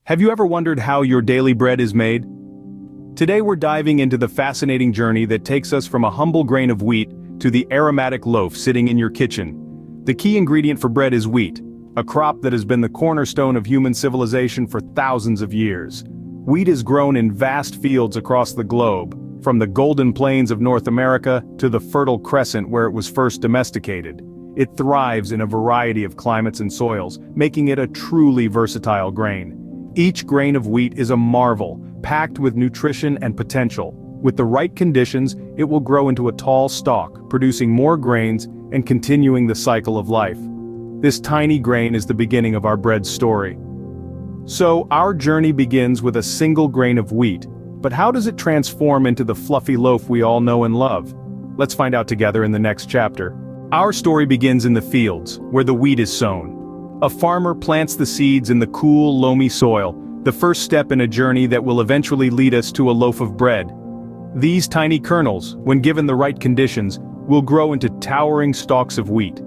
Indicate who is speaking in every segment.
Speaker 1: Have you ever wondered how your daily bread is made? Today we're diving into the fascinating journey that takes us from a humble grain of wheat to the aromatic loaf sitting in your kitchen. The key ingredient for bread is wheat, a crop that has been the cornerstone of human civilization for thousands of years. Wheat is grown in vast fields across the globe, from the golden plains of North America to the Fertile Crescent where it was first domesticated. It thrives in a variety of climates and soils, making it a truly versatile grain. Each grain of wheat is a marvel, packed with nutrition and potential. With the right conditions, it will grow into a tall stalk, producing more grains and continuing the cycle of life. This tiny grain is the beginning of our bread story. So, our journey begins with a single grain of wheat, but how does it transform into the fluffy loaf we all know and love? Let's find out together in the next chapter. Our story begins in the fields, where the wheat is sown. A farmer plants the seeds in the cool, loamy soil, the first step in a journey that will eventually lead us to a loaf of bread. These tiny kernels, when given the right conditions, will grow into towering stalks of wheat.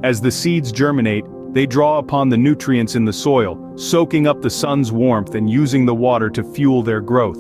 Speaker 1: As the seeds germinate, they draw upon the nutrients in the soil, soaking up the sun's warmth and using the water to fuel their growth.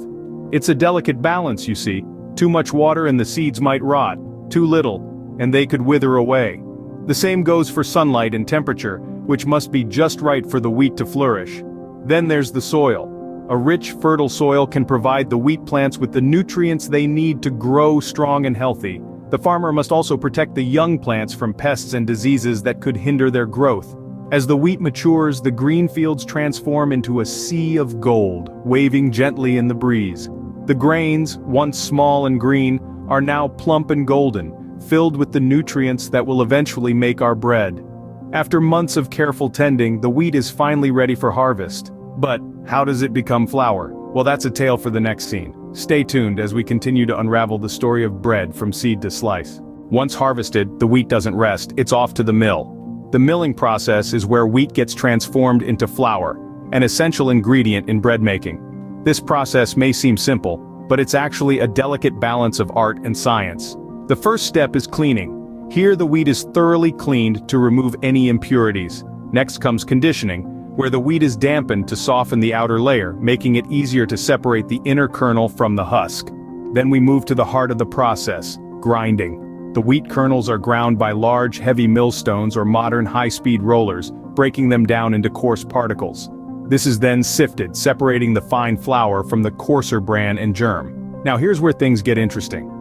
Speaker 1: It's a delicate balance, you see. Too much water and the seeds might rot, too little, and they could wither away. The same goes for sunlight and temperature, which must be just right for the wheat to flourish. Then there's the soil. A rich, fertile soil can provide the wheat plants with the nutrients they need to grow strong and healthy. The farmer must also protect the young plants from pests and diseases that could hinder their growth. As the wheat matures, the green fields transform into a sea of gold, waving gently in the breeze. The grains, once small and green, are now plump and golden, filled with the nutrients that will eventually make our bread. After months of careful tending, the wheat is finally ready for harvest. But how does it become flour? Well, that's a tale for the next scene. Stay tuned as we continue to unravel the story of bread from seed to slice. Once harvested, the wheat doesn't rest, it's off to the mill. The milling process is where wheat gets transformed into flour, an essential ingredient in bread making. This process may seem simple, but it's actually a delicate balance of art and science. The first step is cleaning. Here the wheat is thoroughly cleaned to remove any impurities. Next comes conditioning, where the wheat is dampened to soften the outer layer, making it easier to separate the inner kernel from the husk. Then we move to the heart of the process, grinding. The wheat kernels are ground by large, heavy millstones or modern high-speed rollers, breaking them down into coarse particles. This is then sifted, separating the fine flour from the coarser bran and germ. Now here's where things get interesting.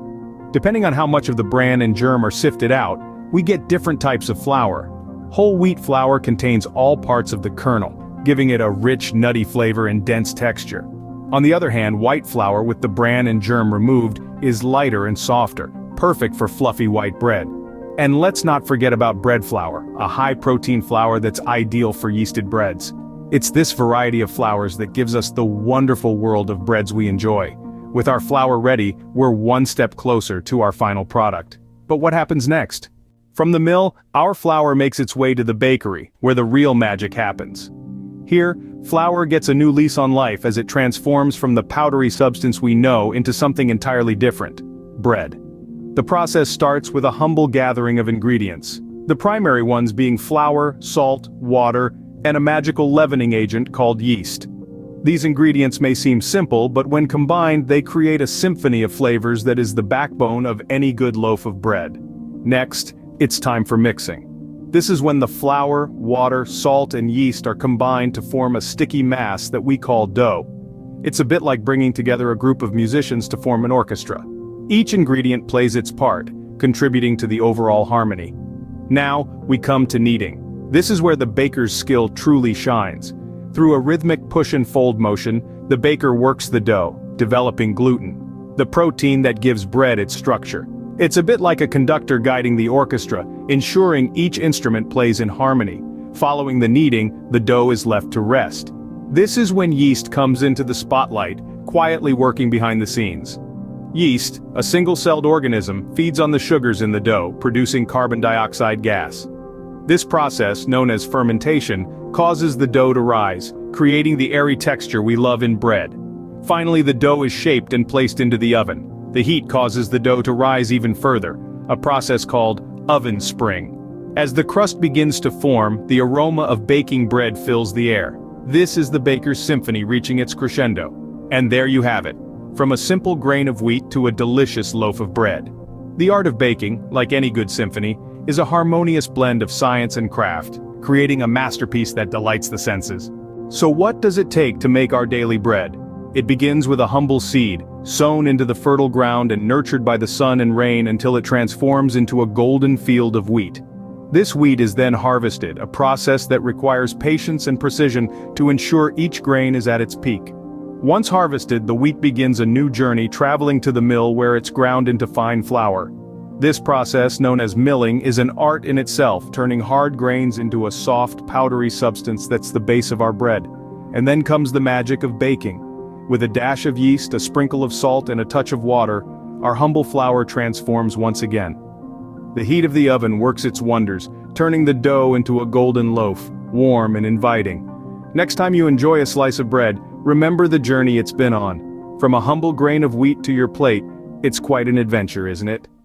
Speaker 1: Depending on how much of the bran and germ are sifted out, we get different types of flour. Whole wheat flour contains all parts of the kernel, giving it a rich, nutty flavor and dense texture. On the other hand, white flour with the bran and germ removed is lighter and softer, perfect for fluffy white bread. And let's not forget about bread flour, a high-protein flour that's ideal for yeasted breads. It's this variety of flours that gives us the wonderful world of breads we enjoy. With our flour ready, we're one step closer to our final product. But what happens next? From the mill, our flour makes its way to the bakery, where the real magic happens. Here, flour gets a new lease on life as it transforms from the powdery substance we know into something entirely different: bread. The process starts with a humble gathering of ingredients, the primary ones being flour, salt, water, and a magical leavening agent called yeast. These ingredients may seem simple, but when combined they create a symphony of flavors that is the backbone of any good loaf of bread. Next, it's time for mixing. This is when the flour, water, salt, and yeast are combined to form a sticky mass that we call dough. It's a bit like bringing together a group of musicians to form an orchestra. Each ingredient plays its part, contributing to the overall harmony. Now, we come to kneading. This is where the baker's skill truly shines. Through a rhythmic push and fold motion, the baker works the dough, developing gluten, the protein that gives bread its structure. It's a bit like a conductor guiding the orchestra, ensuring each instrument plays in harmony. Following the kneading, the dough is left to rest. This is when yeast comes into the spotlight, quietly working behind the scenes. Yeast, a single-celled organism, feeds on the sugars in the dough, producing carbon dioxide gas. This process, known as fermentation, causes the dough to rise, creating the airy texture we love in bread. Finally, the dough is shaped and placed into the oven. The heat causes the dough to rise even further, a process called oven spring. As the crust begins to form, the aroma of baking bread fills the air. This is the baker's symphony reaching its crescendo. And there you have it. From a simple grain of wheat to a delicious loaf of bread. The art of baking, like any good symphony, is a harmonious blend of science and craft, creating a masterpiece that delights the senses. So what does it take to make our daily bread? It begins with a humble seed, sown into the fertile ground and nurtured by the sun and rain until it transforms into a golden field of wheat. This wheat is then harvested, a process that requires patience and precision to ensure each grain is at its peak. Once harvested, the wheat begins a new journey, traveling to the mill where it's ground into fine flour. This process, known as milling, is an art in itself, turning hard grains into a soft, powdery substance that's the base of our bread. And then comes the magic of baking. With a dash of yeast, a sprinkle of salt, and a touch of water, our humble flour transforms once again. The heat of the oven works its wonders, turning the dough into a golden loaf, warm and inviting. Next time you enjoy a slice of bread, remember the journey it's been on. From a humble grain of wheat to your plate, it's quite an adventure, isn't it?